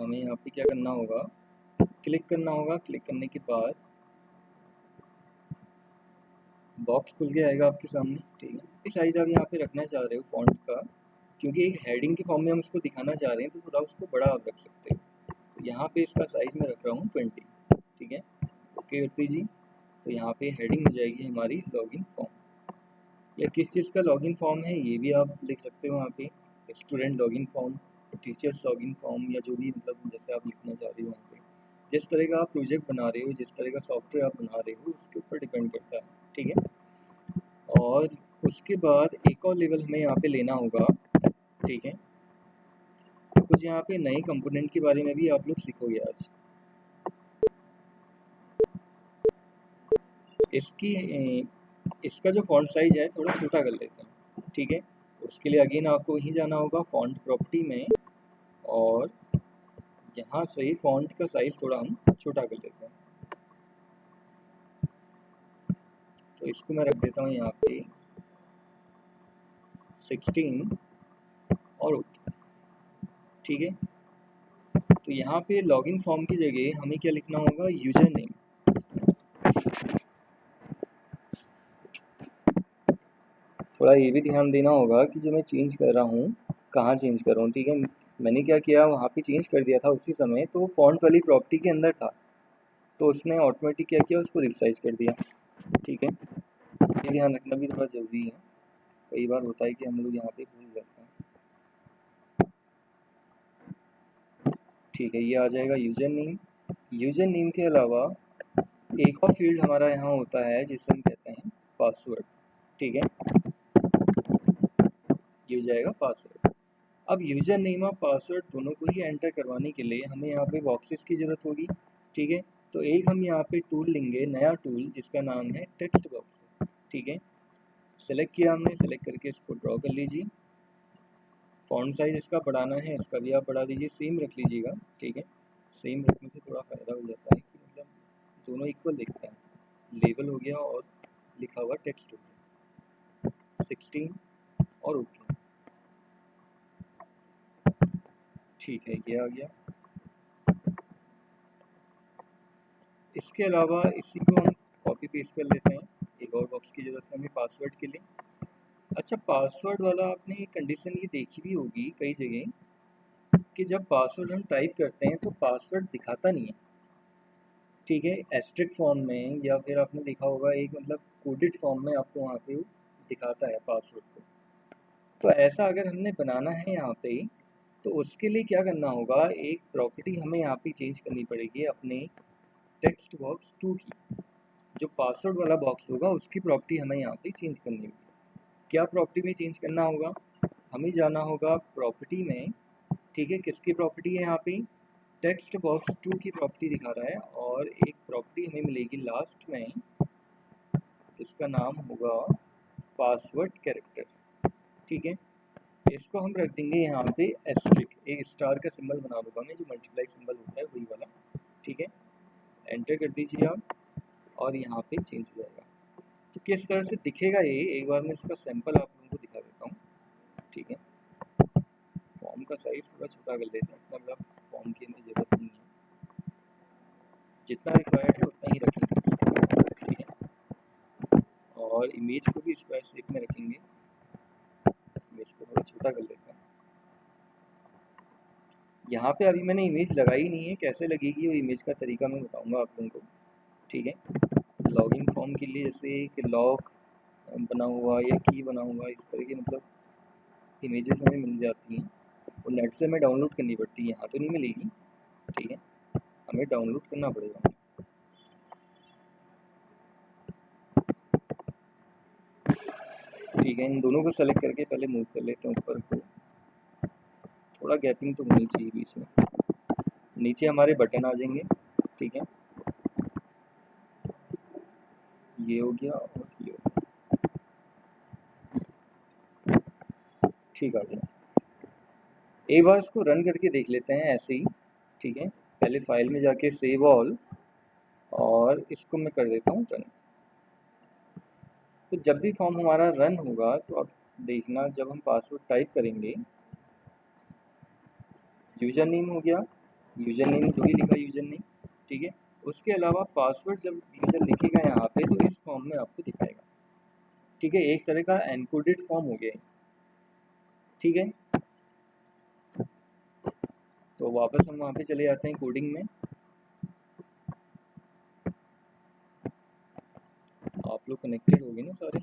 हमें यहाँ पे क्या करना होगा, क्लिक करना होगा। क्लिक करने के बाद बॉक्स खुल के आएगा आपके सामने, ठीक है। इस साइज आप यहाँ पे रखना चाह रहे हो फॉन्ट का, क्योंकि एक हेडिंग के फॉर्म में हम उसको दिखाना चाह रहे हैं, तो थोड़ा उसको बड़ा आप रख सकते हो। तो यहाँ पे इसका साइज मैं रख रहा हूँ 20, ठीक है। ओके कर दीजिए। तो यहाँ पे हेडिंग हो जाएगी हमारी लॉगिन फॉर्म, या किस चीज़ का लॉगिन फॉर्म है ये भी आप लिख सकते हो वहाँ पे, student login form, teachers login form, या जो भी मतलब जैसे आप लिखना चाह रहे हो वहाँ पे। जिस तरह का आप प्रोजेक्ट बना रहे हो, जिस तरह का सॉफ्टवेयर आप बना रहे हो, उसके ऊपर डिपेंड करता है, ठीक है। और उसके बाद एक और लेवल हमें यहाँ पे लेना होगा, ठीक है। कुछ यहाँ पे नए कंपोनेंट के बारे में भी आप लोग सीखोगे आज। इसका जो फॉन्ट साइज है थोड़ा छोटा कर लेते हैं, ठीक है। उसके लिए अगेन आपको वहीं जाना होगा फॉन्ट प्रॉपर्टी में, और यहाँ से फॉन्ट का साइज थोड़ा हम छोटा कर लेते हैं। तो इसको मैं रख देता हूँ यहाँ पे 16 और ओके, ठीक है। तो यहाँ पे लॉगिन फॉर्म की जगह हमें क्या लिखना होगा, यूजर नेम। थोड़ा ये भी ध्यान देना होगा कि जो मैं चेंज कर रहा हूँ कहाँ चेंज कर रहा हूँ, ठीक है। मैंने क्या किया, वहाँ पे चेंज कर दिया था उसी समय, तो फॉन्ट वाली प्रॉपर्टी के अंदर था, तो उसने ऑटोमेटिक क्या किया, उसको रिसाइज कर दिया, ठीक है। ये ध्यान रखना भी थोड़ा ज़रूरी है, कई बार होता है कि हम लोग यहाँ पे भूल जाते हैं, ठीक है। ये आ जाएगा यूजर नेम। यूजर नेम के अलावा एक और फील्ड हमारा यहाँ होता है जिसे हम कहते हैं पासवर्ड, ठीक है। ये हो जाएगा पासवर्ड। अब यूजर नेम और पासवर्ड दोनों को ही एंटर करवाने के लिए हमें यहाँ पे बॉक्सेस की ज़रूरत होगी, ठीक है। तो एक हम यहाँ पे टूल लेंगे, नया टूल जिसका नाम है टेक्स्ट बॉक्स, ठीक है। सेलेक्ट किया हमने, सेलेक्ट करके इसको ड्रॉ कर लीजिए। फॉन्ट साइज इसका बढ़ाना है, इसका भी आप बढ़ा दीजिए, सेम रख लीजिएगा, ठीक है। सेम रखने से थोड़ा फ़ायदा हो जाता है कि मतलब दोनों इक्वल दिखते हैं। लेबल हो गया और लिखा हुआ टेक्स्ट हो गया, 16 और ओके, ठीक है। ये आ गया। इसके अलावा इसी को हम कॉपी पेस्ट कर लेते हैं, एक और बॉक्स की ज़रूरत है हमें पासवर्ड के लिए। अच्छा, पासवर्ड वाला आपने कंडीशन ये देखी भी होगी कई जगह कि जब पासवर्ड हम टाइप करते हैं तो पासवर्ड दिखाता नहीं है, ठीक है। एस्ट्रिक फॉर्म में, या फिर आपने देखा होगा एक मतलब कोडेड फॉर्म में आपको वहाँ पे दिखाता है पासवर्ड को। तो ऐसा अगर हमने बनाना है यहाँ पे, तो उसके लिए क्या करना होगा, एक प्रॉपर्टी हमें यहाँ पे चेंज करनी पड़ेगी अपने टेक्स्ट बॉक्स 2 की। जो पासवर्ड वाला बॉक्स होगा उसकी प्रॉपर्टी हमें यहाँ पे चेंज करनी होगी। क्या प्रॉपर्टी में चेंज करना होगा, हमें जाना होगा प्रॉपर्टी में, ठीक है। किसकी प्रॉपर्टी है यहाँ पे, टेक्स्ट बॉक्स 2 की प्रॉपर्टी दिखा रहा है, और एक प्रॉपर्टी हमें मिलेगी लास्ट में, जिसका नाम होगा पासवर्ड कैरेक्टर, ठीक है। इसको हम रख देंगे यहाँ पे एस्ट्रिक, एक स्टार का सिंबल बना दूंगा मैं, जो मल्टीप्लाई सिंबल होता है वही वाला, ठीक है। एंटर कर दीजिए आप, और यहाँ पे चेंज हो जाएगा। तो किस तरह से दिखेगा ये, एक बार मैं इसका सैंपल आप लोगों को दिखा देता हूँ, ठीक है। फॉर्म का साइज थोड़ा छोटा कर लेते हैं, इतना बड़ा फॉर्म की हमें जरूरत नहीं है, जितना रिक्वायर्ड है उतना ही रखेंगे, ठीक है। और इमेज को भी स्क्वायर शेप में रखेंगे, इमेज को थोड़ा छोटा कर लेते हैं। यहाँ पे अभी मैंने इमेज लगाई नहीं है, कैसे लगेगी वो इमेज का तरीका मैं बताऊंगा आप लोगों को, ठीक है। लॉगिन फॉर्म के लिए जैसे कि लॉक बना हुआ या की बना हुआ, इस तरह की मतलब इमेजेस हमें मिल जाती हैं, वो नेट से हमें डाउनलोड करनी पड़ती है, यहाँ तो नहीं मिलेगी, ठीक है। हमें डाउनलोड करना पड़ेगा, ठीक है। इन दोनों को सेलेक्ट करके पहले मूव कर लेते हैं ऊपर को, थोड़ा गैपिंग तो होनी चाहिए बीच में। नीचे हमारे बटन आ जाएंगे, ठीक है। ये हो गया और ये हो गया, ठीक आ गया। एक बार इसको रन करके देख लेते हैं ऐसे ही, ठीक है। पहले फाइल में जाके सेव ऑल, और इसको मैं कर देता हूँ रन। तो जब भी फॉर्म हमारा रन होगा तो अब देखना, जब हम पासवर्ड टाइप करेंगे, यूजर नेम हो गया, यूजर नेम जो भी लिखा यूजर नेम, ठीक है। उसके अलावा पासवर्ड जब यूजर लिखेगा यहाँ पे तो इस फॉर्म में आपको दिखाएगा, ठीक है। एक तरह का एनकोडेड फॉर्म हो गया, ठीक है। तो वापस हम वहाँ पे चले जाते हैं कोडिंग में। आप लोग कनेक्टेड होंगे ना सारे?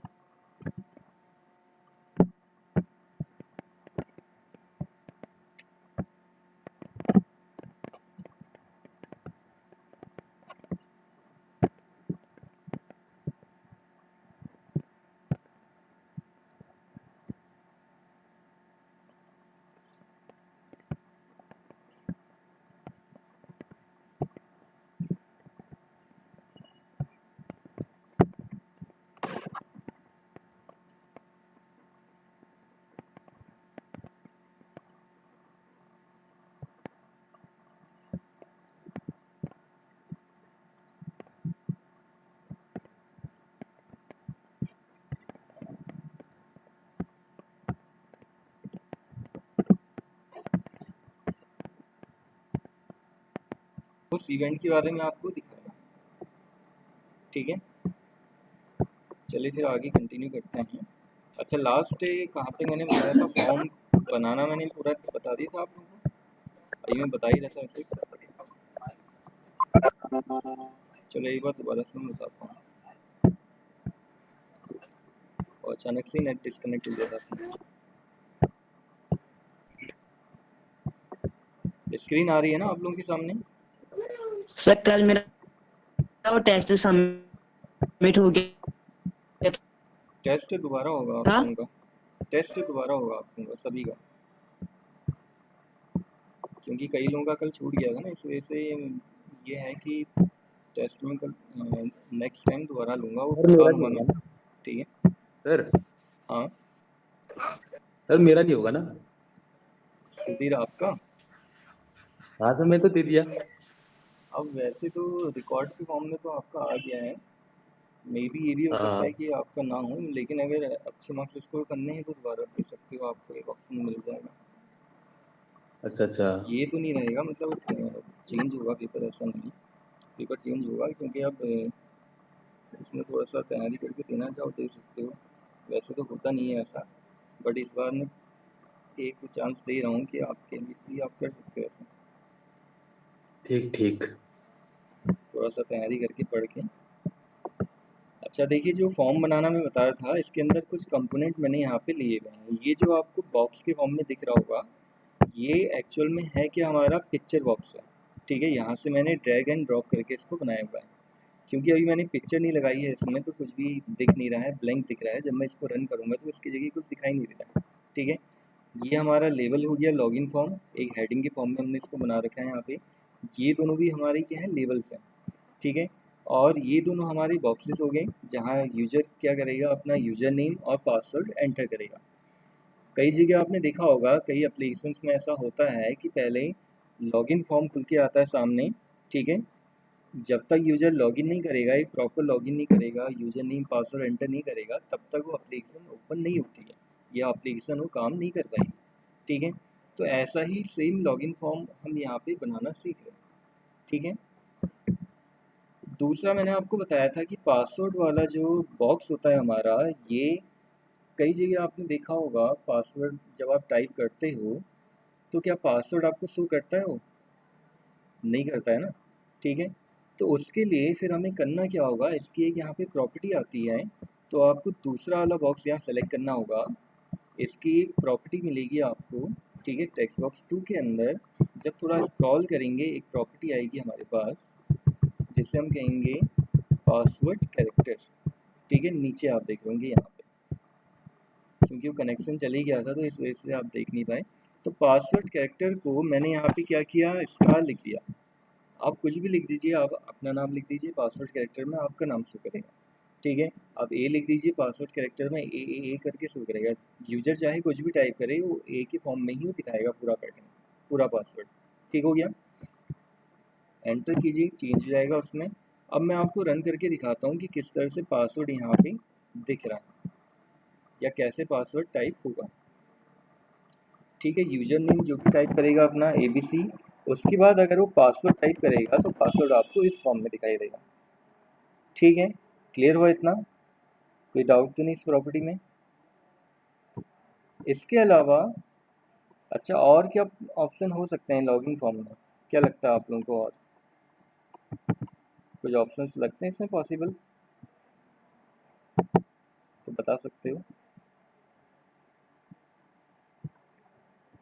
उस इवेंट के बारे में आपको दिखाएगा, ठीक है। चलिए फिर आगे कंटिन्यू करते हैं। अच्छा, लास्ट कहाँ पे मैंने बताया था, फॉर्म बनाना मैंने पूरा बता दिया था आप लोगों को, अभी मैं बता ही रहता हूँ फिर। चलो एक बार दोबारा से मैं बताता हूँ, और अचानक से नेट डिस्कनेक्ट हो गया था। स्क्रीन आ रही है ना आप लोगों के सामने? सर कल मेरा वो टेस्ट सबमिट हो गया टेस्ट दोबारा होगा आप था। लोगों का, टेस्ट दोबारा होगा आप लोगों का सभी का, क्योंकि कई लोगों का कल छूट गया था ना, इस वजह से ये है कि टेस्ट में कल नेक्स्ट टाइम दोबारा लूँगा, वो सर बता मेरा नहीं दूँगा मैं, होगा ना ठीक है। सर? हाँ सर मेरा नहीं होगा ना? सुधीर आपका? हाँ सर, मैं तो दे दिया। अब वैसे तो रिकॉर्ड के फॉर्म में तो आपका आ गया है, मे बी ये भी हो सकता हाँ, है कि आपका ना हो, लेकिन अगर अच्छे मार्क्स स्कोर करने हैं तो दोबारा दे सकते हो, आपको एक ऑप्शन मिल जाएगा। अच्छा अच्छा। ये तो नहीं रहेगा, मतलब चेंज होगा पेपर, ऐसा नहीं, पेपर चेंज होगा, क्योंकि अब इसमें थोड़ा सा तैयारी करके देना चाहो दे सकते हो, वैसे तो होता नहीं है ऐसा, बट इस बार मैं एक चांस दे रहा हूँ कि आपके लिए भी आप कर सकते हो ऐसा, ठीक ठीक। थोड़ा सा तैयारी करके पढ़ के। अच्छा देखिए, जो फॉर्म बनाना मैं बता रहा था, इसके अंदर कुछ कंपोनेंट मैंने यहाँ पे लिए हुए हैं। ये जो आपको बॉक्स के फॉर्म में दिख रहा होगा, ये एक्चुअल में है कि हमारा पिक्चर बॉक्स है, ठीक है। यहाँ से मैंने ड्रैग एंड ड्रॉप करके इसको बनाया हुआ है, क्योंकि अभी मैंने पिक्चर नहीं लगाई है इसमें, तो कुछ भी दिख नहीं रहा है, ब्लैंक दिख रहा है। जब मैं इसको रन करूँगा तो इसकी जगह कुछ दिखाई नहीं दे रहा है, ठीक है। ये हमारा लेवल हो गया लॉगिन फॉर्म, एक हेडिंग के फॉर्म में हमने इसको बना रखा है यहाँ पे। ये दोनों भी हमारे क्या है, लेवल्स हैं, ठीक है। और ये दोनों हमारे बॉक्सेस हो गए, जहाँ यूजर क्या करेगा, अपना यूजर नेम और पासवर्ड एंटर करेगा। कई जगह आपने देखा होगा, कई एप्लीकेशंस में ऐसा होता है कि पहले लॉगिन फॉर्म खुल के आता है सामने, ठीक है। जब तक यूजर लॉगिन नहीं करेगा, एक प्रॉपर लॉगिन नहीं करेगा, यूजर नेम पासवर्ड एंटर नहीं करेगा, तब तक वो एप्लीकेशन ओपन नहीं होती है, या एप्लीकेशन वो काम नहीं कर पाएगी, ठीक है। तो ऐसा ही सेम लॉगिन फॉर्म हम यहाँ पे बनाना सीख रहे हैं, ठीक है। दूसरा मैंने आपको बताया था कि पासवर्ड वाला जो बॉक्स होता है हमारा, ये कई जगह आपने देखा होगा, पासवर्ड जब आप टाइप करते हो तो क्या पासवर्ड आपको शो करता है? वो नहीं करता है ना, ठीक है। तो उसके लिए फिर हमें करना क्या होगा, इसकी एक यहाँ पे प्रॉपर्टी आती है, तो आपको दूसरा वाला बॉक्स यहाँ सेलेक्ट करना होगा। इसकी एक प्रॉपर्टी मिलेगी आपको, ठीक है। टेक्स्ट बॉक्स 2 के अंदर जब थोड़ा स्क्रॉल करेंगे, एक प्रॉपर्टी आएगी हमारे पास, जिसे हम कहेंगे पासवर्ड कैरेक्टर, ठीक है। नीचे आप देख होंगे यहाँ पे, क्योंकि वो कनेक्शन चले गया था तो इस वजह से आप देख नहीं पाए। तो पासवर्ड कैरेक्टर को मैंने यहाँ पे क्या किया, स्टार लिख दिया। आप कुछ भी लिख दीजिए, आप अपना नाम लिख दीजिए, पासवर्ड कैरेक्टर में आपका नाम शो करेगा, ठीक है। आप ए लिख दीजिए, पासवर्ड कैरेक्टर में ए करके शो करेगा। यूजर चाहे कुछ भी टाइप करे, वो ए के फॉर्म में ही वो दिखाएगा पूरा पैटर्न, पूरा पासवर्ड, ठीक हो गया। एंटर कीजिए, चेंज हो जाएगा उसमें। अब मैं आपको रन करके दिखाता हूँ कि किस तरह से पासवर्ड यहाँ पे दिख रहा है, या कैसे पासवर्ड टाइप होगा, ठीक है। यूजर नेम जो भी टाइप करेगा अपना ABC, उसके बाद अगर वो पासवर्ड टाइप करेगा तो पासवर्ड आपको इस फॉर्म में दिखाई देगा। ठीक है, क्लियर हुआ इतना? कोई डाउट तो नहीं इस प्रॉपर्टी में? इसके अलावा अच्छा और क्या ऑप्शन हो सकते हैं लॉगिन फॉर्म में? क्या लगता है आप लोगों को? और कुछ ऑप्शंस लगते हैं इसमें पॉसिबल तो बता सकते हो।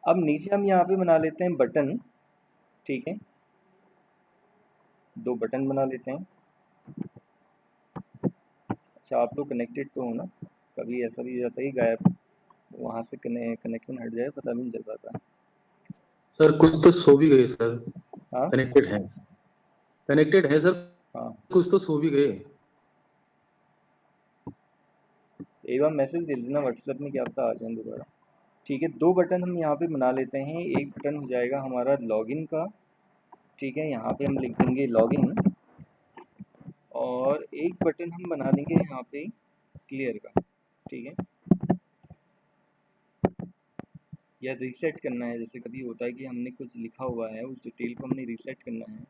अब नीचे हम यहाँ पे बना लेते हैं बटन। ठीक है, 2 बटन बना लेते हैं। अच्छा आप लोग कनेक्टेड तो हो ना? कभी ऐसा भी हो जाता है कि गायब वहाँ से कनेक्शन हट जाए, पता भी नहीं चल पाता। सर कुछ तो सो भी गए सर। हाँ कनेक्टेड है सर। हाँ, कुछ तो सो भी गए। एक बार मैसेज दे देना व्हाट्सएप में, क्या पता आ जाए दोबारा। ठीक है, 2 बटन हम यहाँ पे बना लेते हैं। एक बटन हो जाएगा हमारा लॉगिन का। ठीक है, यहाँ पे हम लिख देंगे लॉगिन, और एक बटन हम बना देंगे यहाँ पे क्लियर का। ठीक है, या रीसेट करना है, जैसे कभी होता है कि हमने कुछ लिखा हुआ है उस डिटेल को हमने रीसेट करना है,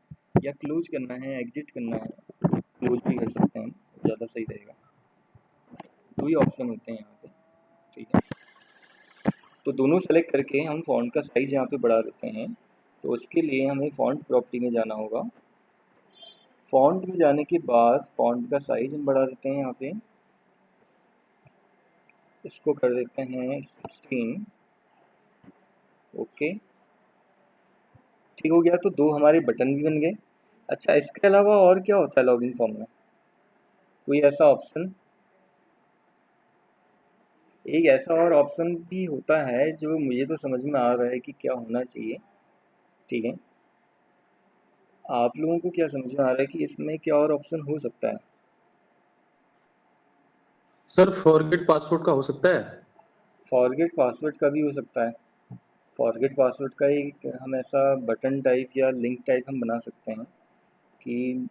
या क्लोज करना है, एग्जिट करना है। क्लोज भी कर सकते हैं, ज़्यादा सही रहेगा। 2 ही ऑप्शन होते हैं यहाँ पे। ठीक है, तो दोनों सेलेक्ट करके हम फ़ॉन्ट का साइज़ यहाँ पे बढ़ा देते हैं। तो उसके लिए हमें फ़ॉन्ट प्रॉपर्टी में जाना होगा। फ़ॉन्ट में जाने के बाद फ़ॉन्ट का साइज़ हम बढ़ा देते हैं यहाँ पे। इसको कर देते हैं 16। ओके, ठीक हो गया। तो 2 हमारे बटन भी बन गए। अच्छा इसके अलावा और क्या होता है लॉगिन फॉर्म में? कोई ऐसा ऑप्शन? एक ऐसा और ऑप्शन भी होता है जो मुझे तो समझ में आ रहा है कि क्या होना चाहिए। ठीक है, आप लोगों को क्या समझ में आ रहा है कि इसमें क्या और ऑप्शन हो सकता है? सर फॉरगेट पासवर्ड का हो सकता है। फॉरगेट पासवर्ड का भी हो सकता है। फॉरगेट पासवर्ड का एक हम ऐसा बटन टाइप या लिंक टाइप हम बना सकते हैं कि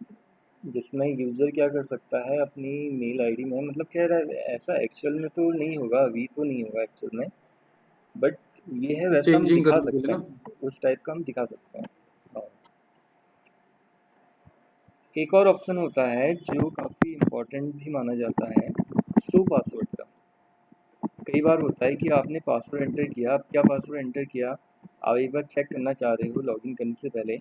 जिसमें यूज़र क्या कर सकता है अपनी मेल आईडी में, मतलब खैर ऐसा एक्चुअल में तो नहीं होगा, अभी तो नहीं होगा एक्चुअल में, बट ये है वैसा हम चेंजिंग दिखा करने के लिए सकते ना। हैं, उस टाइप का हम दिखा सकते हैं। और एक और ऑप्शन होता है जो काफ़ी इम्पोर्टेंट भी माना जाता है, शो पासवर्ड का। कई बार होता है कि आपने पासवर्ड एंटर किया, आप क्या पासवर्ड एंटर किया, आप एक बार चेक करना चाह रहे हो लॉगिन करने से पहले,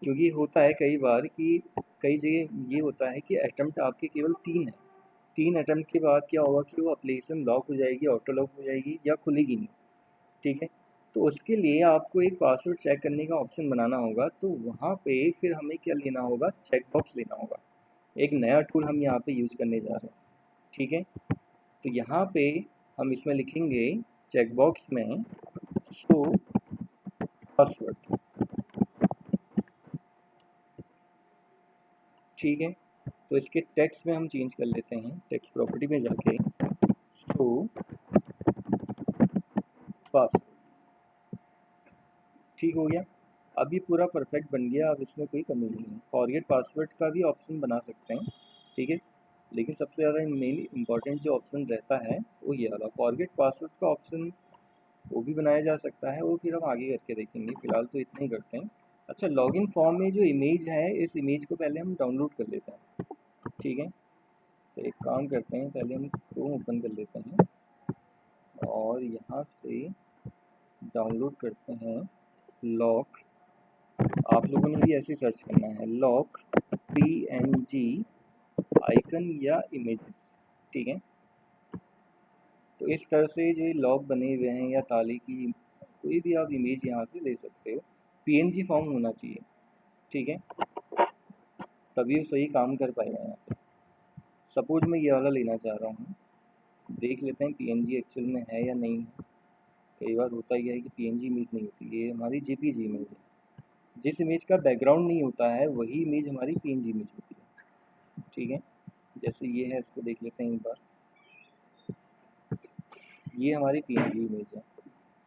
क्योंकि होता है कई बार कि कई जगह ये होता है कि अटेम्प्ट आपके केवल 3 है। 3 अटेम्प्ट के बाद क्या होगा कि वो एप्लीकेशन लॉक हो जाएगी, ऑटो लॉक हो जाएगी या खुलेगी नहीं। ठीक है, तो उसके लिए आपको एक पासवर्ड चेक करने का ऑप्शन बनाना होगा। तो वहाँ पे फिर हमें क्या लेना होगा, चेक बॉक्स लेना होगा। एक नया टूल हम यहाँ पे यूज़ करने जा रहे हैं। ठीक है, तो यहाँ पे हम इसमें लिखेंगे चेक बॉक्स में शो पासवर्ड। ठीक है, तो इसके टेक्स्ट में हम चेंज कर लेते हैं, टेक्स्ट प्रॉपर्टी में जाके शो पासवर्ड। ठीक हो गया। अब ये पूरा परफेक्ट बन गया, अब इसमें कोई कमी नहीं है। फॉरगेट पासवर्ड का भी ऑप्शन बना सकते हैं। ठीक है, लेकिन सबसे ज़्यादा मेन इंपॉर्टेंट जो ऑप्शन रहता है वो ये वाला फॉरगेट पासवर्ड का ऑप्शन, वो भी बनाया जा सकता है, वो फिर हम आगे करके देखेंगे, फिलहाल तो इतना ही करते हैं। अच्छा लॉगिन फॉर्म में जो इमेज है, इस इमेज को पहले हम डाउनलोड कर लेते हैं। ठीक है, तो एक काम करते हैं, पहले हम क्रोम ओपन कर लेते हैं और यहाँ से डाउनलोड करते हैं लॉक। आप लोगों ने भी ऐसे सर्च करना है, लॉक PNG आइकन या इमेजेस। ठीक है, तो इस तरह से जो लॉक बने हुए हैं या ताले की कोई भी आप इमेज यहाँ से ले सकते हो। PNG फॉर्म होना चाहिए। ठीक है, तभी वो सही काम कर पाएगा यहाँ पे। सपोज मैं ये वाला लेना चाह रहा हूँ, देख लेते हैं PNG एक्चुअल में है या नहीं है। कई बार होता ही है कि PNG इमेज नहीं होती, ये हमारी JPG इमेज है। जिस इमेज का बैकग्राउंड नहीं होता है वही इमेज हमारी PNG इमेज होती है। ठीक है, जैसे ये है, इसको देख लेते हैं एक बार। ये हमारी PNG इमेज है,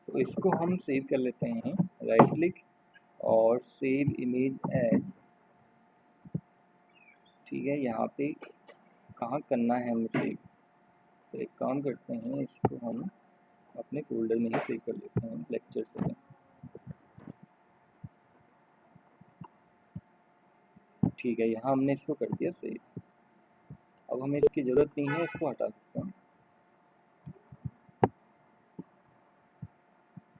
तो इसको हम सेव कर लेते हैं, राइट क्लिक और सेव इमेज एज। ठीक है, यहाँ पे कहाँ करना है हमें सेव, तो एक काम करते हैं, इसको हम अपने फोल्डर में ही सेव कर लेते हैं लेक्चर से। ठीक है, यहाँ हमने इसको कर दिया सेव। अब हमें इसकी ज़रूरत नहीं है, इसको हटा सकते हैं।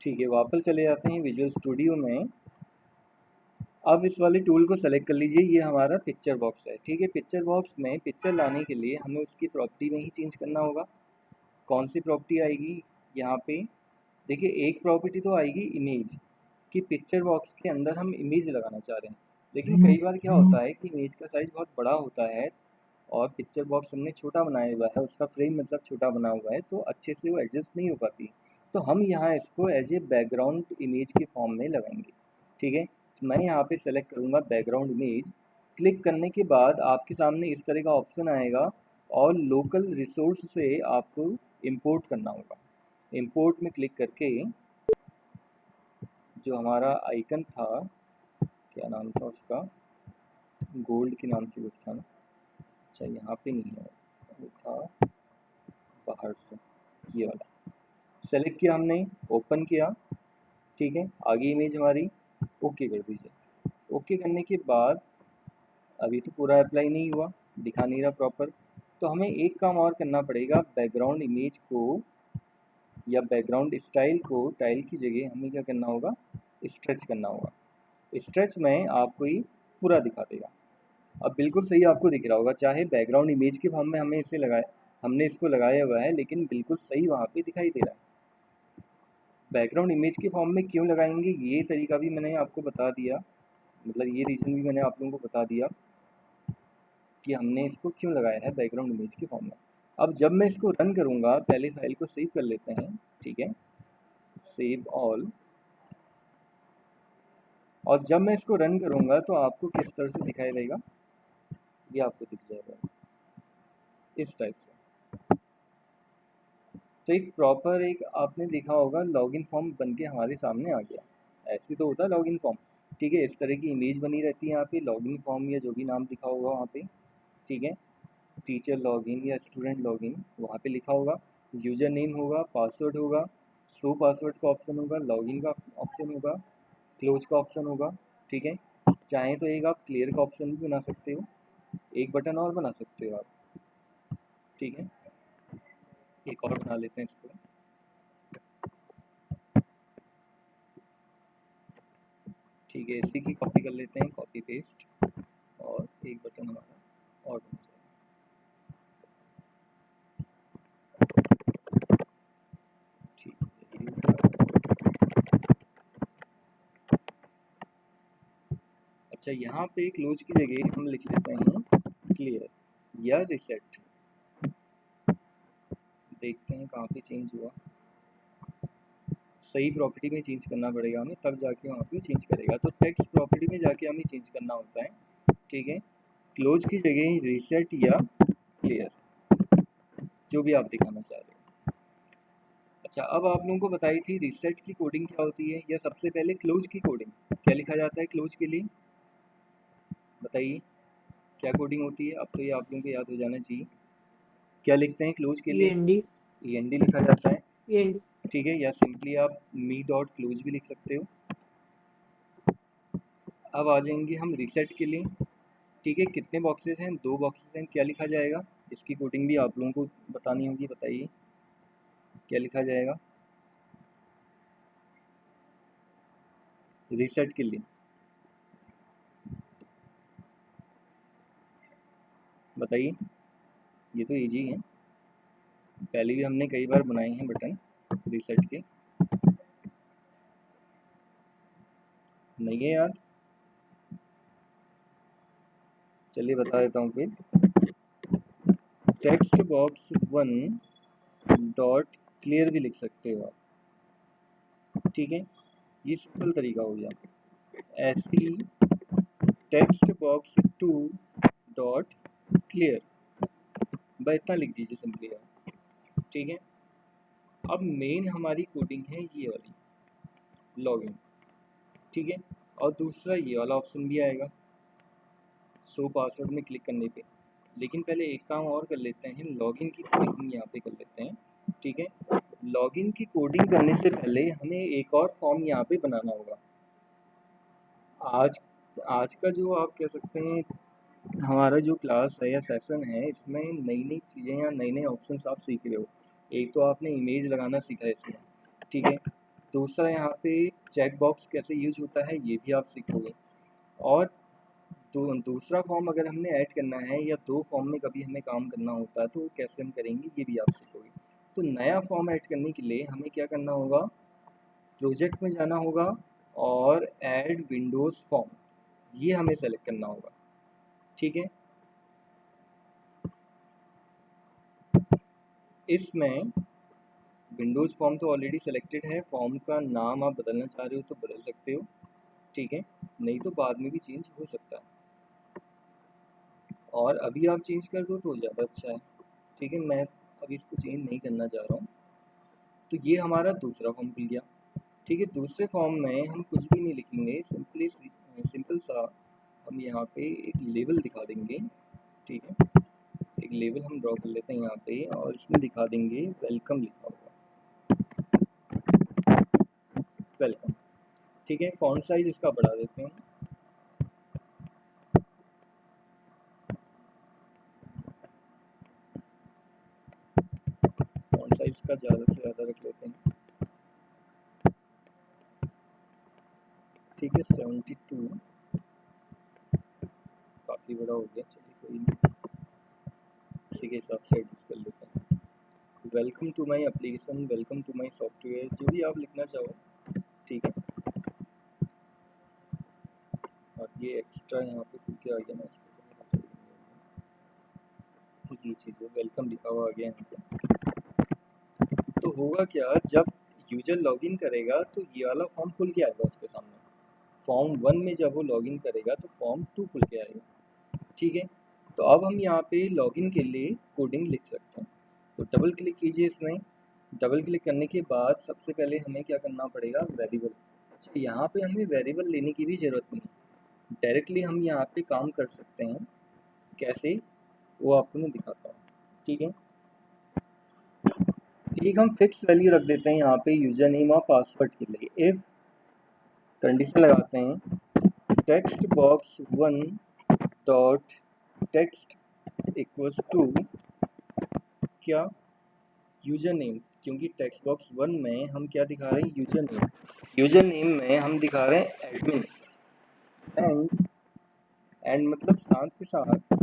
ठीक है, वापस चले जाते हैं विजुअल स्टूडियो में। अब इस वाले टूल को सेलेक्ट कर लीजिए, ये हमारा पिक्चर बॉक्स है। ठीक है, पिक्चर बॉक्स में पिक्चर लाने के लिए हमें उसकी प्रॉपर्टी में ही चेंज करना होगा। कौन सी प्रॉपर्टी आएगी यहाँ पे? देखिए, एक प्रॉपर्टी तो आएगी इमेज कि पिक्चर बॉक्स के अंदर हम इमेज लगाना चाह रहे हैं। लेकिन कई बार क्या होता है कि इमेज का साइज बहुत बड़ा होता है और पिक्चर बॉक्स हमने छोटा बनाया हुआ है, उसका फ्रेम मतलब छोटा बना हुआ है, तो अच्छे से वो एडजस्ट नहीं हो पाती। तो हम यहाँ इसको एज ए बैकग्राउंड इमेज के फॉर्म में लगाएंगे। ठीक है, तो मैं यहाँ पे सेलेक्ट करूँगा बैकग्राउंड इमेज। क्लिक करने के बाद आपके सामने इस तरह का ऑप्शन आएगा और लोकल रिसोर्स से आपको इंपोर्ट करना होगा। इंपोर्ट में क्लिक करके जो हमारा आइकन था, क्या नाम था उसका, गोल्ड के नाम से कुछ था ना, अच्छा यहाँ पे नहीं है, वो था बाहर से, ये वाला सेलेक्ट किया हमने, ओपन किया। ठीक है, आगे इमेज हमारी, ओके कर दीजिए। ओके करने के बाद अभी तो पूरा अप्लाई नहीं हुआ, दिखा नहीं रहा प्रॉपर, तो हमें एक काम और करना पड़ेगा। बैकग्राउंड इमेज को या बैकग्राउंड स्टाइल को, टाइल की जगह हमें क्या करना होगा, स्ट्रेच करना होगा। स्ट्रेच में आपको ये पूरा दिखा देगा। अब बिल्कुल सही आपको दिख रहा होगा, चाहे बैकग्राउंड इमेज के फॉर्म में हमने इसको लगाया हुआ है, लेकिन बिल्कुल सही वहाँ पे दिखाई दे रहा है। बैकग्राउंड इमेज के फॉर्म में क्यों लगाएंगे, ये तरीका भी मैंने आपको बता दिया, मतलब ये रीज़न भी मैंने आप लोगों को बता दिया कि हमने इसको क्यों लगाया है बैकग्राउंड इमेज के फॉर्म में। अब जब मैं इसको रन करूँगा, पहले फाइल को सेव कर लेते हैं। ठीक है, सेव ऑल। और जब मैं इसको रन करूँगा तो आपको किस तरह से दिखाई देगा, ये आपको दिख जाएगा इस टाइप से। तो एक प्रॉपर एक आपने देखा होगा लॉगिन फॉर्म बन के हमारे सामने आ गया। ऐसे तो होता है लॉगिन फॉर्म। ठीक है, इस तरह की इमेज बनी रहती है यहाँ पे, लॉगिन फॉर्म या जो भी नाम लिखा होगा वहाँ पे। ठीक है, टीचर लॉगिन या स्टूडेंट लॉगिन वहाँ पे लिखा होगा, यूजर नेम होगा, पासवर्ड होगा, शो पासवर्ड का ऑप्शन होगा, लॉगिन का ऑप्शन होगा, क्लोज का ऑप्शन होगा। ठीक है, चाहें तो एक आप क्लियर का ऑप्शन भी बना सकते हो, एक बटन और बना सकते हो आप। ठीक है, एक और बना लेते हैं इसको। ठीक है, इसी की कॉपी कर लेते हैं, कॉपी पेस्ट, और एक बटन हमारा और बन जाएगा। ठीक है, अच्छा यहाँ पे क्लोज की जगह हम लिख लेते हैं क्लियर या रिसेट। देखते हैं कहाँ पे चेंज हुआ, सही प्रॉपर्टी में चेंज करना पड़ेगा हमें, तब जाके वहाँ पे चेंज करेगा। तो टेक्स्ट प्रॉपर्टी में जाके हमें चेंज करना होता है। ठीक है, क्लोज की जगह रिसेट या क्लियर, जो भी आप दिखाना चाह रहे हो। अच्छा, अब आप लोगों को बताई थी रिसेट की कोडिंग क्या होती है, या सबसे पहले क्लोज की कोडिंग क्या लिखा जाता है क्लोज के लिए, बताइए क्या कोडिंग होती है। अब तो ये आप लोगों को याद हो जाना चाहिए, क्या लिखते हैं क्लोज के लिए, END END लिखा जाता है। END ठीक है, या सिंपली आप मी डॉट क्लोज भी लिख सकते हो। अब आ जाएंगे हम रिसेट के लिए। ठीक है, कितने बॉक्सेस हैं, 2 बॉक्सेस हैं, क्या लिखा जाएगा, इसकी कोडिंग भी आप लोगों को बतानी होगी, बताइए क्या लिखा जाएगा रिसेट के लिए, बताइए। ये तो इजी है, पहले भी हमने कई बार बनाए हैं बटन रिसेट के। नहीं है याद, चलिए बता देता हूँ फिर। टेक्स्ट बॉक्स 1 डॉट क्लियर भी लिख सकते हो आप। ठीक है, ये सिंपल तरीका हो गया। ऐसे ही टेक्स्ट बॉक्स 2 डॉट क्लियर, बस इतना लिख दीजिए सिंपली आप। ठीक है, अब मेन हमारी कोडिंग है ये वाली, लॉगिन। ठीक है, और दूसरा ये वाला ऑप्शन भी आएगा शो पासवर्ड में क्लिक करने पे। लेकिन पहले एक काम और कर लेते हैं, लॉगिन की कोडिंग यहाँ पे कर लेते हैं। ठीक है, लॉगिन की कोडिंग करने से पहले हमें एक और फॉर्म यहाँ पे बनाना होगा। आज आज का जो आप कह सकते हैं हमारा जो क्लास है या सेशन है इसमें नई नई चीज़ें या नए नए ऑप्शंस आप सीख रहे हो। एक तो आपने इमेज लगाना सीखा है इसमें, ठीक है। दूसरा यहाँ पे चेक बॉक्स कैसे यूज होता है ये भी आप सीखोगे। और दूसरा फॉर्म अगर हमने ऐड करना है या दो फॉर्म में कभी हमें काम करना होता है तो वो कैसे हम करेंगे ये भी आप सीखोगे। तो नया फॉर्म ऐड करने के लिए हमें क्या करना होगा, प्रोजेक्ट में जाना होगा और ऐड विंडोज़ फॉर्म ये हमें सेलेक्ट करना होगा, ठीक है। इसमें विंडोज़ फॉर्म तो ऑलरेडी सेलेक्टेड है, फॉर्म का नाम आप बदलना चाह रहे हो तो बदल सकते हो, ठीक है। नहीं तो बाद में भी चेंज हो सकता है, और अभी आप चेंज कर दो तो ज़्यादा अच्छा है, ठीक है। मैं अभी इसको चेंज नहीं करना चाह रहा हूँ। तो ये हमारा दूसरा फॉर्म खुल गया, ठीक है। दूसरे फॉर्म में हम कुछ भी नहीं लिखेंगे, सिंपल सा हम यहाँ पे एक लेबल दिखा देंगे, ठीक है। एक लेबल हम ड्रॉ कर लेते हैं यहाँ पे और इसमें दिखा देंगे वेलकम लिखा होगा, वेलकम, ठीक है। फॉन्ट साइज इसका बढ़ा देते हैं, फॉन्ट साइज का ज़्यादा से ज़्यादा रख लेते हैं, ठीक है। 72 काफ़ी बड़ा हो गया, चलिए कोई नहीं, इसी के हिसाब से एडजस्ट कर लेते हैं। Welcome to my application, welcome to my software, जो भी आप लिखना चाहो, ठीक है। और ये एक्स्ट्रा यहाँ पे खुल के आ गया ना, इसको ये चीज़ वेलकम लिखा हुआ आ गया यहाँ पे। तो होगा क्या, जब यूजर लॉगिन करेगा तो ये वाला फॉर्म खुल के आएगा उसके सामने। फॉर्म 1 में जब वो लॉगिन करेगा तो फॉर्म 2 खुल के आएगा, ठीक है। तो अब हम यहाँ पे लॉगिन के लिए कोडिंग लिख सकते हैं। तो डबल क्लिक कीजिए इसमें। डबल क्लिक करने के बाद सबसे पहले हमें क्या करना पड़ेगा, वेरिएबल। अच्छा, यहाँ पे हमें वेरिएबल लेने की भी ज़रूरत नहीं, डायरेक्टली हम यहाँ पे काम कर सकते हैं। कैसे, वो आपको मैं दिखाता हूँ, ठीक है। एक हम फिक्स वैल्यू रख देते हैं यहाँ पे यूजर नेम और पासवर्ड के लिए। इफ कंडीशन लगाते हैं text box 1 dot text equals to क्या, यूजर नेम, क्योंकि टेक्स्ट बॉक्स 1 में हम क्या दिखा रहे हैं, यूजर नेम। यूजर नेम में हम दिखा रहे हैं एडमिन, एंड मतलब साथ के साथ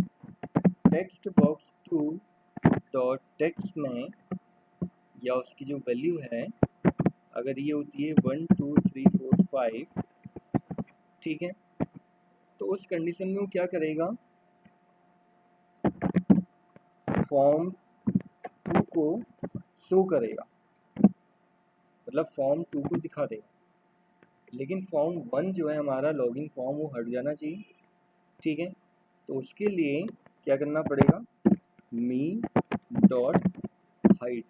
टेक्स्ट बॉक्स 2 डॉट टेक्स्ट में या उसकी जो वैल्यू है, अगर ये होती है 1 2 3 4 5, ठीक है। तो उस कंडीशन में वो क्या करेगा, फॉर्म 2 को शो करेगा, मतलब फॉर्म 2 को दिखा देगा। लेकिन फॉर्म 1 जो है हमारा लॉगिन फॉर्म, वो हट जाना चाहिए, ठीक है। तो उसके लिए क्या करना पड़ेगा, मी डॉट हाइड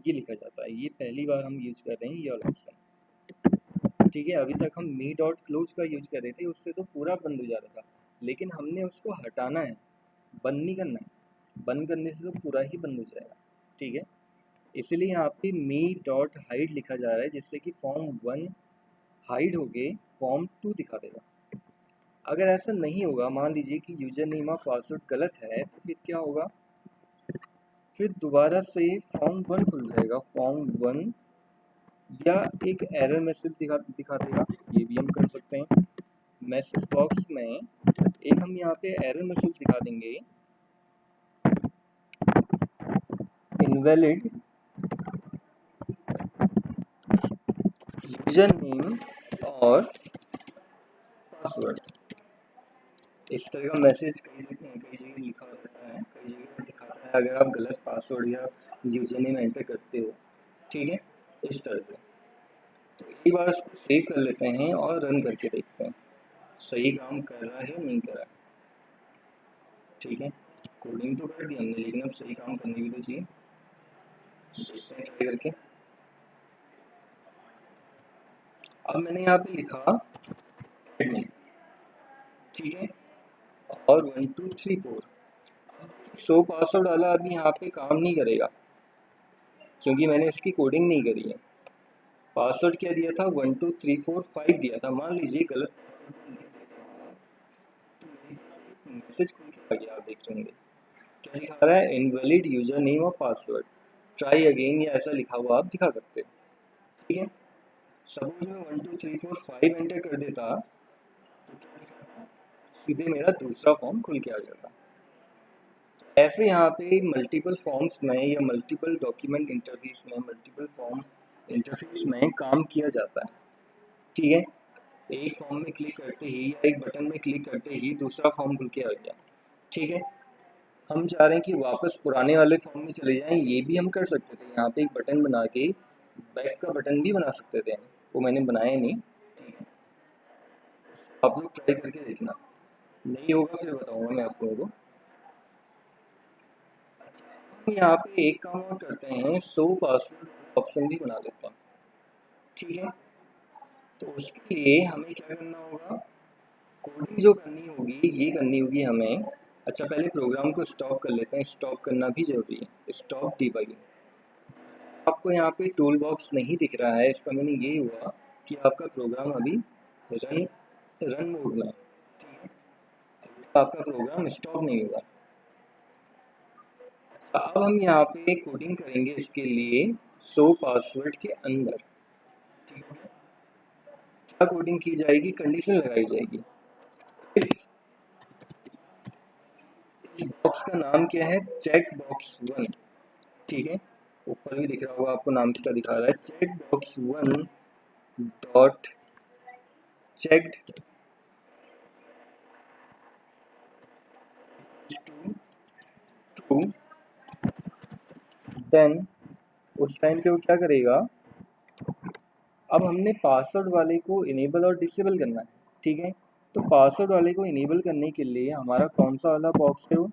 ये लिखा जाता है। ये पहली बार हम यूज कर रहे हैं ये वाला ऑप्शन, ठीक है। अभी तक हम मी डॉट क्लोज का यूज कर रहे थे, उससे तो पूरा बंद हो जा रहा था, लेकिन हमने उसको हटाना है, बंद नहीं करना है। बंद करने से तो पूरा ही बंद हो जाएगा, ठीक है। इसलिए यहाँ पे मी डॉट हाइड लिखा जा रहा है, जिससे कि फॉर्म 1 हाइड हो गए, फॉर्म 2 दिखा देगा। अगर ऐसा नहीं होगा, मान लीजिए कि यूजर नेम और पासवर्ड गलत है, तो फिर क्या होगा, फिर दोबारा से फॉर्म 1 खुल जाएगा, फॉर्म 1, या एक एरर मैसेज दिखा देगा, ये भी हम कर सकते हैं। मैसेज बॉक्स में एक हम यहाँ पे एरर मैसेज दिखा देंगे, इनवैलिड यूजर नेम और पासवर्ड। इस तरह का मैसेज कई जगह लिखा रहता है, कई जगह दिखाता है अगर आप गलत पासवर्ड या यूजर नेम एंटर करते हो, ठीक है। इस तरह से तो एक बार इसको सेव कर लेते हैं और रन करके देखते हैं सही काम कर रहा है या नहीं कर रहा है, ठीक है। कोडिंग तो कर दी हमने, लेकिन अब सही काम करनी भी तो चाहिए, देखते हैं ट्राई करके। अब मैंने यहाँ पे लिखा एडमिन, ठीक है, और 1 2 3 4। शो पासवर्ड वाला अभी यहाँ पे काम नहीं करेगा, क्योंकि मैंने इसकी कोडिंग नहीं करी है। पासवर्ड क्या दिया था, 1 2 3 4 5 दिया था। मान लीजिए गलत पासवर्ड मैसेज खुल के आ गया, आप देख रहे होंगे। क्या लिखा रहा है? इनवैलिड यूजर नेम और पासवर्ड, ट्राई अगेन, या ऐसा लिखा हुआ आप दिखा सकते हो। ठीक है, सपोज मैं 1 2 3 4 5 एंटर कर देता तो क्या लिखा था? सीधे मेरा दूसरा फॉर्म खुल के आ जाता। ऐसे यहाँ पे मल्टीपल फॉर्म्स में या मल्टीपल डॉक्यूमेंट इंटरफेस में, मल्टीपल फॉर्म इंटरफेस में काम किया जाता है। ठीक है, एक फॉर्म में क्लिक करते ही या एक बटन में क्लिक करते ही दूसरा फॉर्म खुल के आ गया। ठीक है, हम चाह रहे हैं कि वापस पुराने वाले फॉर्म में चले जाएं, ये भी हम कर सकते थे। यहाँ पे एक बटन बना के बैक का बटन भी बना सकते थे, वो मैंने बनाया नहीं। ठीक है, आप लोग ट्राई करके देखना, नहीं होगा फिर बताऊंगा मैं आप लोगों को। हम यहाँ पे एक काम और करते हैं, शो पासवर्ड ऑप्शन भी बना लेते हैं। ठीक है, तो उसके लिए हमें क्या करना होगा, कोडिंग जो करनी होगी ये करनी होगी हमें। अच्छा, पहले प्रोग्राम को स्टॉप कर लेते हैं, स्टॉप करना भी जरूरी है, स्टॉप डिबगिंग। आपको यहाँ पे टूल बॉक्स नहीं दिख रहा है, इसका मीनिंग ये हुआ कि आपका प्रोग्राम अभी रन रन मोड में है। ठीक है, आपका प्रोग्राम स्टॉप नहीं होगा। अब हम यहाँ पे कोडिंग करेंगे इसके लिए शो पासवर्ड के अंदर। ठीक है, क्या कोडिंग की जाएगी? कंडीशन लगाई जाएगी। इस बॉक्स का नाम क्या है? Check box 1। ठीक है, ऊपर भी दिख रहा होगा आपको, नाम कितना दिखा रहा है, check box 1 dot checked to true. देन उस टाइम पे वो क्या करेगा, अब हमने पासवर्ड वाले को इनेबल और डिसेबल करना है। ठीक है, तो पासवर्ड वाले को इनेबल करने के लिए हमारा कौन सा वाला बॉक्स है? वो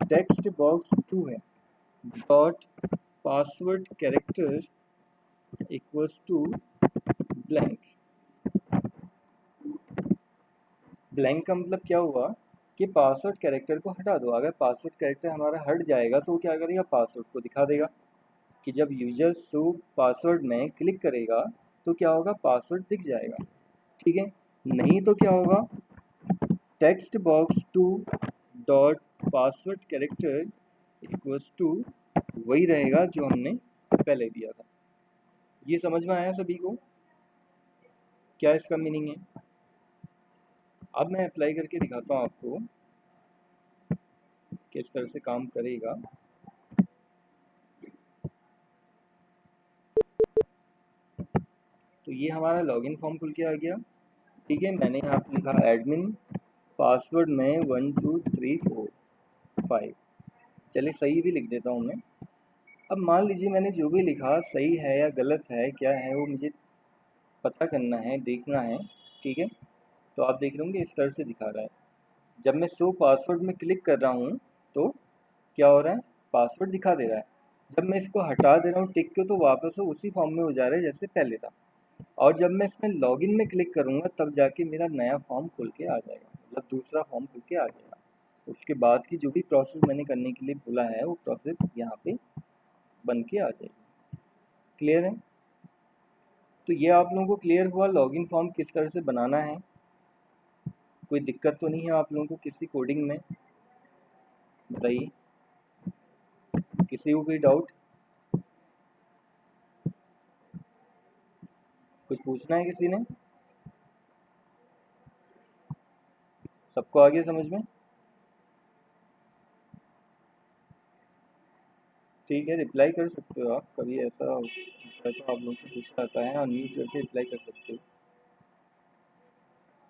टेक्स्ट बॉक्स 2 है। Dot password character equals to blank. Blank का मतलब क्या हुआ कि पासवर्ड कैरेक्टर को हटा दो। अगर पासवर्ड कैरेक्टर हमारा हट जाएगा तो क्या करेगा, पासवर्ड को दिखा देगा। कि जब यूजर शो पासवर्ड में क्लिक करेगा तो क्या होगा, पासवर्ड दिख जाएगा। ठीक है, नहीं तो क्या होगा, text box 2 dot password character equals to वही रहेगा जो हमने पहले दिया था। ये समझ में आया सभी को, क्या इसका मीनिंग है? अब मैं अप्लाई करके दिखाता हूँ आपको किस तरह से काम करेगा। तो ये हमारा लॉगिन फॉर्म खुल के आ गया। ठीक है, मैंने यहाँ पे लिखा एडमिन, पासवर्ड में 1 2 3 4 5। चलिए सही भी लिख देता हूँ मैं। अब मान लीजिए मैंने जो भी लिखा सही है या गलत है, क्या है वो मुझे पता करना है, देखना है। ठीक है, तो आप देख रहे होंगे इस तरह से दिखा रहा है। जब मैं शो पासवर्ड में क्लिक कर रहा हूँ तो क्या हो रहा है, पासवर्ड दिखा दे रहा है। जब मैं इसको हटा दे रहा हूँ टिक के, तो वापस वो उसी फॉर्म में हो जा रहा है जैसे पहले था। और जब मैं इसमें लॉगिन में क्लिक करूँगा तब जाके मेरा नया फॉर्म खुल के आ जाएगा, मतलब दूसरा फॉर्म खुल के आ जाएगा। उसके बाद की जो भी प्रोसेस मैंने करने के लिए बोला है वो प्रोसेस यहाँ पे बन के आ जाएगी। क्लियर है? तो ये आप लोगों को क्लियर हुआ लॉगिन फॉर्म किस तरह से बनाना है। कोई दिक्कत तो नहीं है आप लोगों को किसी कोडिंग में? बताइए, किसी को कोई डाउट, कुछ पूछना है किसी ने? सबको आ गया समझ में? ठीक है, रिप्लाई कर सकते हो आप, कभी ऐसा होता है तो आप लोग से पूछता आता है, अनम्यूट करके रिप्लाई कर सकते हो।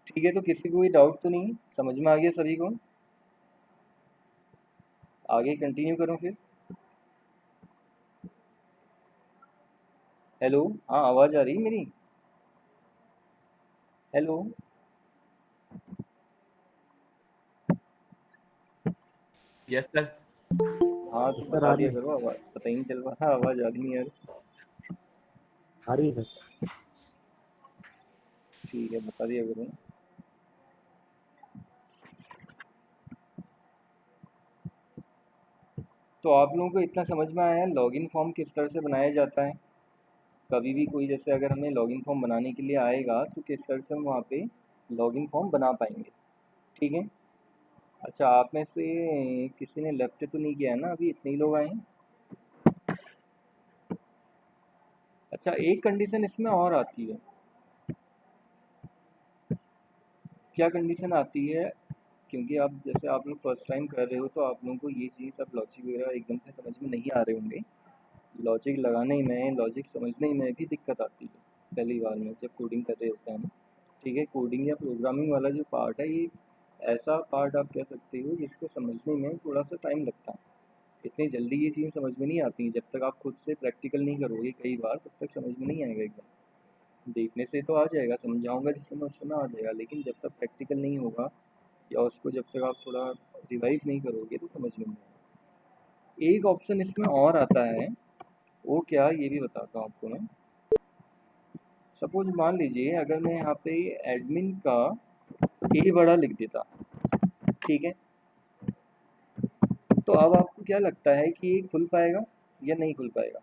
ठीक है, तो किसी को कोई डाउट तो नहीं, समझ में आ गया सभी को? आगे कंटिन्यू करूँ फिर? हेलो, हाँ आवाज़ आ रही है मेरी? Hello, yes sir. हाँ तो सर बता आ रही दिया है, करो, आवाज़ पता ही नहीं चल रहा, आवाज़ आ रही नहीं यार। आ रही है सर। ठीक है, बता दिया करो। तो आप लोगों को इतना समझ में आया लॉगिन फॉर्म किस तरह से बनाया जाता है? कभी भी कोई जैसे अगर हमें लॉगिन फॉर्म बनाने के लिए आएगा तो किस तरह से हम वहाँ पे लॉगिन फॉर्म बना पाएंगे। ठीक है, अच्छा, आप में से किसी ने लेफ्ट तो नहीं किया है ना? अभी इतने ही लोग आए हैं। अच्छा, एक कंडीशन इसमें और आती है। क्या कंडीशन आती है? क्योंकि आप जैसे आप लोग फर्स्ट टाइम कर रहे हो तो आप लोगों को ये चीज़ सब लॉजिक वगैरह एकदम से समझ में नहीं आ रहे होंगे। लॉजिक लगाने में, लॉजिक समझने में भी दिक्कत आती है पहली बार में जब कोडिंग कर रहे होते हैं हम। ठीक है, कोडिंग या प्रोग्रामिंग वाला जो पार्ट है, ये ऐसा पार्ट आप कह सकते हो जिसको समझने में थोड़ा सा टाइम लगता है। इतनी जल्दी ये चीज़ें समझ में नहीं आती, जब तक आप खुद से प्रैक्टिकल नहीं करोगे कई बार तब तक समझ में नहीं आएगा एकदम। देखने से तो आ जाएगा, समझाऊंगा जिस समय उस समय आ जाएगा, लेकिन जब तक प्रैक्टिकल नहीं होगा या उसको जब तक आप थोड़ा रिवाइज नहीं करोगे तो समझ में नहीं आएगा। एक ऑप्शन इसमें और आता है, वो क्या ये भी बताता हूँ आपको मैं। सपोज मान लीजिए अगर मैं यहाँ पे एडमिन का ए बड़ा लिख देता, ठीक है, तो अब आपको क्या लगता है कि ये खुल पाएगा या नहीं खुल पाएगा?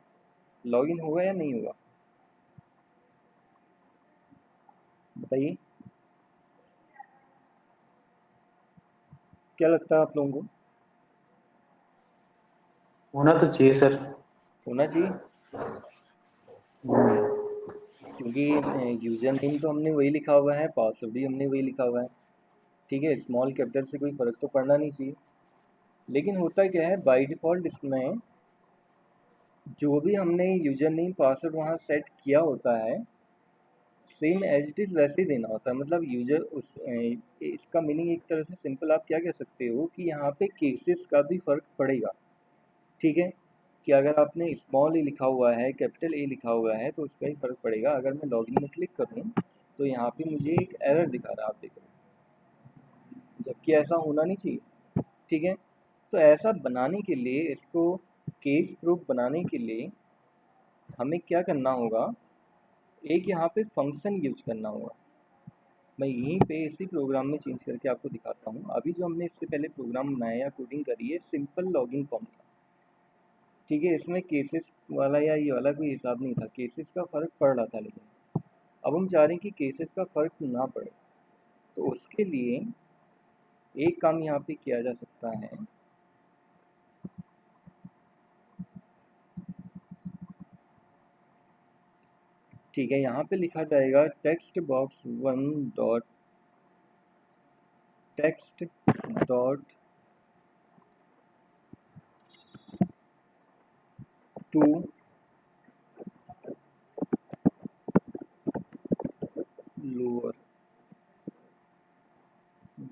लॉगिन होगा या नहीं होगा? बताइए, क्या लगता है आप लोगों को? होना तो चाहिए सर। होना चाहिए, क्योंकि यूजर नेम तो हमने वही लिखा हुआ है, पासवर्ड भी हमने वही लिखा हुआ है। ठीक है, स्मॉल कैपिटल से कोई फर्क तो पड़ना नहीं चाहिए। लेकिन होता क्या है, बाय डिफ़ॉल्ट इसमें जो भी हमने यूजर नेम पासवर्ड वहाँ सेट किया होता है, सेम एज इट इज़ वैसे ही देना होता है। मतलब यूजर उस इसका मीनिंग एक तरह से सिंपल आप क्या कह सकते हो कि यहाँ पे केसेस का भी फ़र्क पड़ेगा। ठीक है, कि अगर आपने स्मॉल ए लिखा हुआ है, कैपिटल ए लिखा हुआ है, तो उसका ही फ़र्क पड़ेगा। अगर मैं लॉगिन में क्लिक करूँ तो यहाँ पे मुझे एक एरर दिखा रहा है, आप देख रहे हो, जबकि ऐसा होना नहीं चाहिए। ठीक है, तो ऐसा बनाने के लिए, इसको केस प्रूफ बनाने के लिए हमें क्या करना होगा, एक यहाँ पे फंक्शन यूज करना होगा। मैं यहीं पे इसी प्रोग्राम में चेंज करके आपको दिखाता हूँ। अभी जो हमने इससे पहले प्रोग्राम बनाया या कोडिंग करी है, सिंपल लॉगिन फॉर्म था। ठीक है, इसमें केसेस वाला या ये वाला कोई हिसाब नहीं था, केसेस का फ़र्क पड़ रहा था, लेकिन अब हम चाह रहे हैं कि केसेस का फ़र्क ना पड़े। तो उसके लिए एक काम यहाँ पे किया जा सकता है। ठीक है, यहाँ पे लिखा जाएगा text box 1 dot text dot to lower,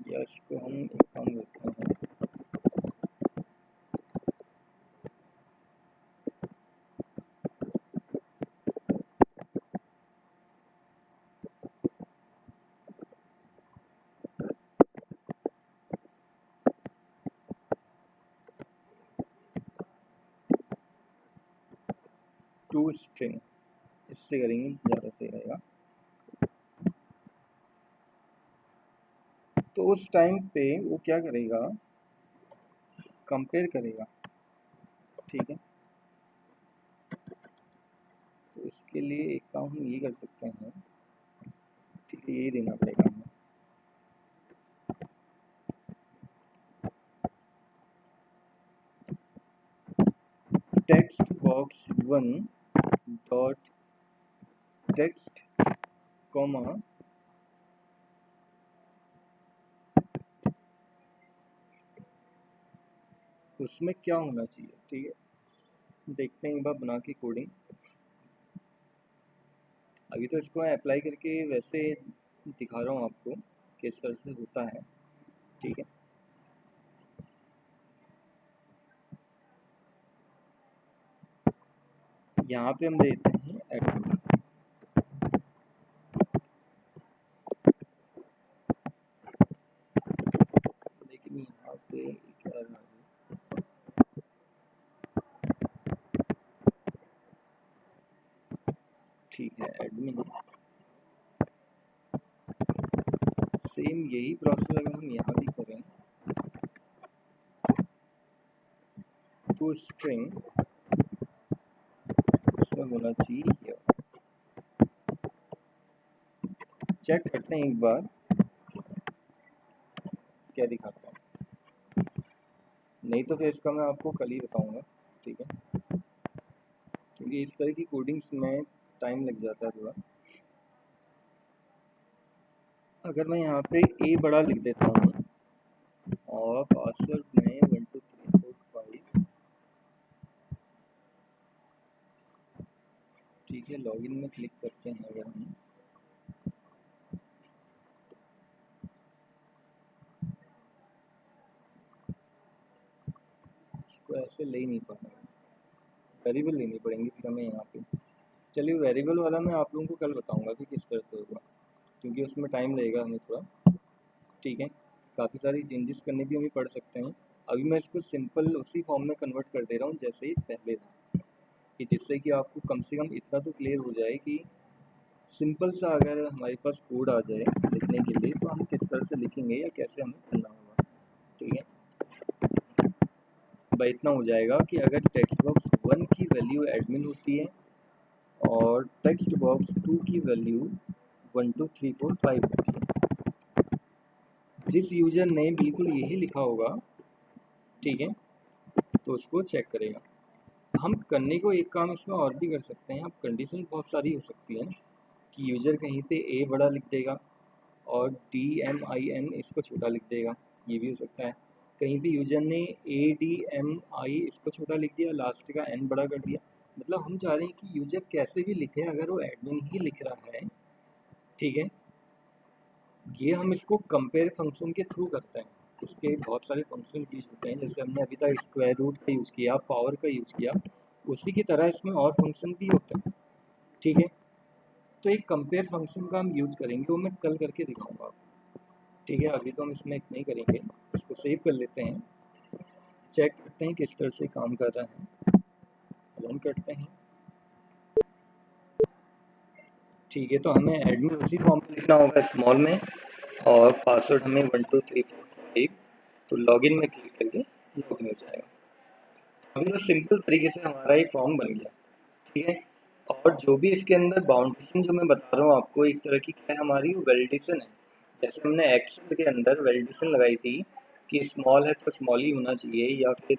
या इसको हम एक काम करते हैं, टू स्ट्रिंग, इससे करेंगे ज़्यादा सही रहेगा। तो उस टाइम पे वो क्या करेगा, कंपेयर करेगा। ठीक है, तो इसके लिए एक काम हम ये कर सकते हैं। ठीक है, ये देना पड़ेगा हमें। Text box 1 dot text comma उसमें क्या होना चाहिए। ठीक है, देखते हैं एक बार बना के कोडिंग। अभी तो इसको मैं अप्लाई करके वैसे दिखा रहा हूँ आपको किस तरह से होता है। ठीक है, यहाँ पे हम देते हैं एडमिन, लेकिन यहाँ पे एक error आ गई। ठीक है, एडमिन, सेम यही प्रोसेस अगर हम यहाँ भी करें तो स्ट्रिंग उसमें होना चाहिए। चेक करते हैं एक बार क्या दिखाता है। नहीं तो फिर इसका मैं आपको कल ही बताऊंगा, ठीक है, क्योंकि इस तरह की कोडिंग्स में टाइम लग जाता है थोड़ा। अगर मैं यहाँ पे ए बड़ा लिख देता हूँ और पासवर्ड में 1 2 3 4 5, ठीक है, लॉगिन में क्लिक करते हैं अगर हम, इसको ऐसे ले ही नहीं पा रहा, वेरिएबल लेनी पड़ेंगी फिर हमें यहाँ पे। चलिए वेरिएबल वाला मैं आप लोगों को कल बताऊंगा कि किस तरह से होगा, क्योंकि उसमें टाइम लगेगा हमें थोड़ा, ठीक है, काफ़ी सारी चेंजेस करने भी हमें पड़ सकते हैं। अभी मैं इसको सिंपल उसी फॉर्म में कन्वर्ट कर दे रहा हूँ जैसे ही पहले था, कि जिससे कि आपको कम से कम इतना तो क्लियर हो जाए कि सिंपल सा अगर हमारे पास कोड आ जाए लिखने के लिए तो हम किस तरह से लिखेंगे या कैसे हमें करना होगा, ठीक है। भाई इतना हो जाएगा कि अगर टेक्स्ट बॉक्स 1 की वैल्यू एडमिन होती है और टेक्स्ट बॉक्स 2 की वैल्यू 1 2 3 4 5 होती है, जिस यूजर ने बिल्कुल यही लिखा होगा, ठीक है, तो उसको चेक करेगा। हम करने को एक काम इसमें और भी कर सकते हैं, अब कंडीशन बहुत सारी हो सकती है कि यूजर कहीं पे ए बड़ा लिख देगा और DMIN इसको छोटा लिख देगा, ये भी हो सकता है। कहीं भी यूजर ने ADMI इसको छोटा लिख दिया, लास्ट का N बड़ा कर दिया। मतलब हम चाह रहे हैं कि यूजर कैसे भी लिखे, अगर वो एडमिन ही लिख रहा है, ठीक है, ये हम इसको कंपेयर फंक्शन के थ्रू करते हैं। इसके बहुत सारे फंक्शन यूज होते हैं, जैसे हमने अभी तक स्क्वायर रूट का यूज़ किया, पावर का यूज़ किया, उसी की तरह इसमें और फंक्शन भी होते हैं, ठीक है। तो एक कंपेयर फंक्शन का हम यूज करेंगे, वो मैं कल करके दिखाऊंगा आपको, ठीक है। अभी तो हम इसमें इतना ही करेंगे, इसको सेव कर लेते हैं, चेक करते हैं किस तरह से काम कर रहा है, रन करते हैं, ठीक है। तो हमें एडमिन उसी फॉर्म में लिखना होगा स्मॉल में, और पासवर्ड हमें 1 2 3 4 5, तो लॉगिन में क्लिक करके लॉगिन हो जाएगा। अभी तो सिंपल तरीके से हमारा एक फॉर्म बन गया, ठीक है। और जो भी इसके अंदर बाउंडेशन जो मैं बता रहा हूँ आपको, एक तरह की क्या है हमारी, वो वैलिडेशन है। जैसे हमने एक्सेल के अंदर वैलिडेशन लगाई थी कि स्मॉल है तो स्मॉल ही होना चाहिए, या फिर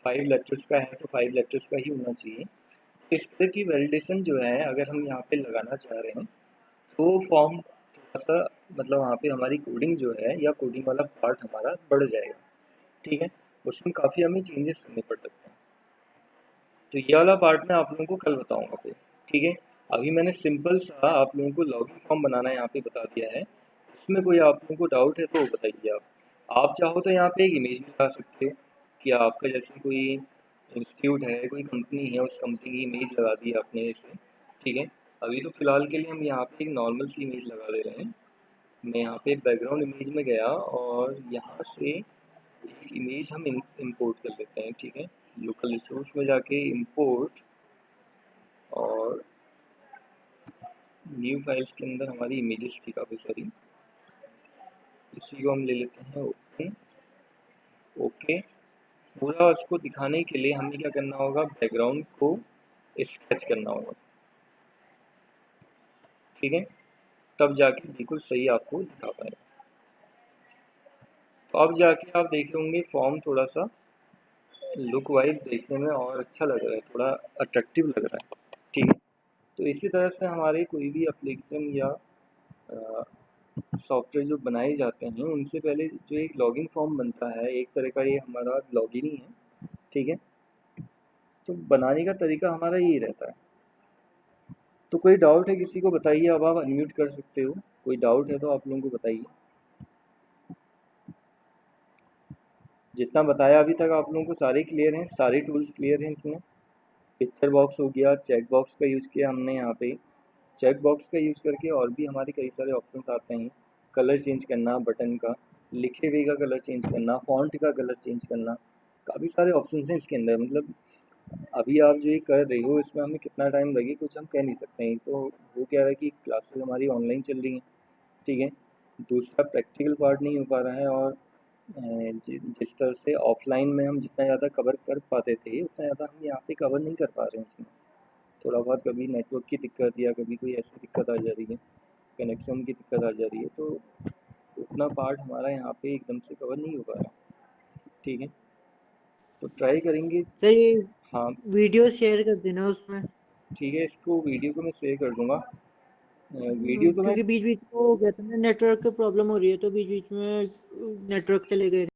5 लेटर्स का है तो 5 लेटर्स का ही होना चाहिए। तो इस तरह की वैलिडेशन जो है अगर हम यहाँ पे लगाना चाह रहे हैं तो फॉर्म थोड़ा सा, मतलब वहाँ पे हमारी कोडिंग जो है या कोडिंग वाला पार्ट हमारा बढ़ जाएगा, ठीक है। उसमें काफ़ी हमें चेंजेस करने पड़ सकते हैं। तो ये वाला पार्ट मैं आप लोगों को कल बताऊंगा फिर, ठीक है। अभी मैंने सिंपल सा आप लोगों को लॉगिन फॉर्म बनाना यहाँ पे बता दिया है। इसमें कोई आप लोगों को डाउट है तो वो बताइए। आप चाहो तो यहाँ पे एक इमेज भी लगा सकते हो कि आपका जैसे कोई इंस्टीट्यूट है, कोई कंपनी है, उस कंपनी की इमेज लगा दी आपने इसे, ठीक है। अभी तो फिलहाल के लिए हम यहाँ पे एक नॉर्मल सी इमेज लगा दे रहे हैं। मैं यहाँ पे बैकग्राउंड इमेज में गया और यहाँ से एक इमेज हम इंपोर्ट कर लेते हैं, ठीक है। लोकल रिसोर्स में जाके इंपोर्ट, और न्यू फाइल्स के अंदर हमारी इमेजेस थी काफ़ी सारी, इसी को हम ले लेते हैं, ओके ओके। पूरा उसको दिखाने के लिए हमें क्या करना होगा, बैकग्राउंड को स्केच करना होगा, ठीक है, तब जाके बिल्कुल सही आपको दिखा पाएगा। तो अब जाके आप देखे होंगे फॉर्म थोड़ा सा लुक वाइज देखने में और अच्छा लग रहा है, थोड़ा अट्रैक्टिव लग रहा है, ठीक है। तो इसी तरह से हमारे कोई भी एप्लीकेशन या सॉफ्टवेयर जो बनाए जाते हैं उनसे पहले जो एक लॉगिन फॉर्म बनता है, एक तरह का ये हमारा लॉगिन ही है, ठीक है। तो बनाने का तरीका हमारा यही रहता है। तो कोई डाउट है किसी को बताइए, अब आप अनम्यूट कर सकते हो, कोई डाउट है तो आप लोगों को बताइए। जितना बताया अभी तक आप लोगों को सारे क्लियर हैं, सारे टूल्स क्लियर हैं इसमें। पिक्चर बॉक्स हो गया, चेक बॉक्स का यूज़ किया हमने यहाँ पे, चेक बॉक्स का यूज़ करके और भी हमारे कई सारे ऑप्शंस आते हैं, कलर चेंज करना बटन का, लिखे हुए का कलर चेंज करना, फॉन्ट का कलर चेंज करना, काफ़ी सारे ऑप्शंस हैं इसके अंदर। मतलब अभी आप जो ये कर रहे हो इसमें हमें कितना टाइम लगे कुछ हम कह नहीं सकते हैं। तो वो क्या है कि क्लासेस हमारी ऑनलाइन चल रही हैं, ठीक है। दूसरा प्रैक्टिकल पार्ट नहीं हो पा रहा है, और जिस तरह से ऑफलाइन में हम जितना ज़्यादा कवर कर पाते थे उतना ज़्यादा हम यहाँ पे कवर नहीं कर पा रहे हैं इसमें। थोड़ा बहुत कभी नेटवर्क की दिक्कत या कभी कोई ऐसी दिक्कत आ जा रही है, कनेक्शन की दिक्कत आ जा रही है, तो उतना पार्ट हमारा यहाँ पे एकदम से कवर नहीं हो पा रहा, ठीक है। तो ट्राई करेंगे। सर ये हाँ वीडियो शेयर कर देना उसमें, ठीक है, इसको वीडियो को मैं शेयर कर दूंगा। वीडियो को मैं क्योंकि बीच बीच में हो गया था ना, नेटवर्क की प्रॉब्लम हो रही है तो बीच बीच में नेटवर्क चले गए।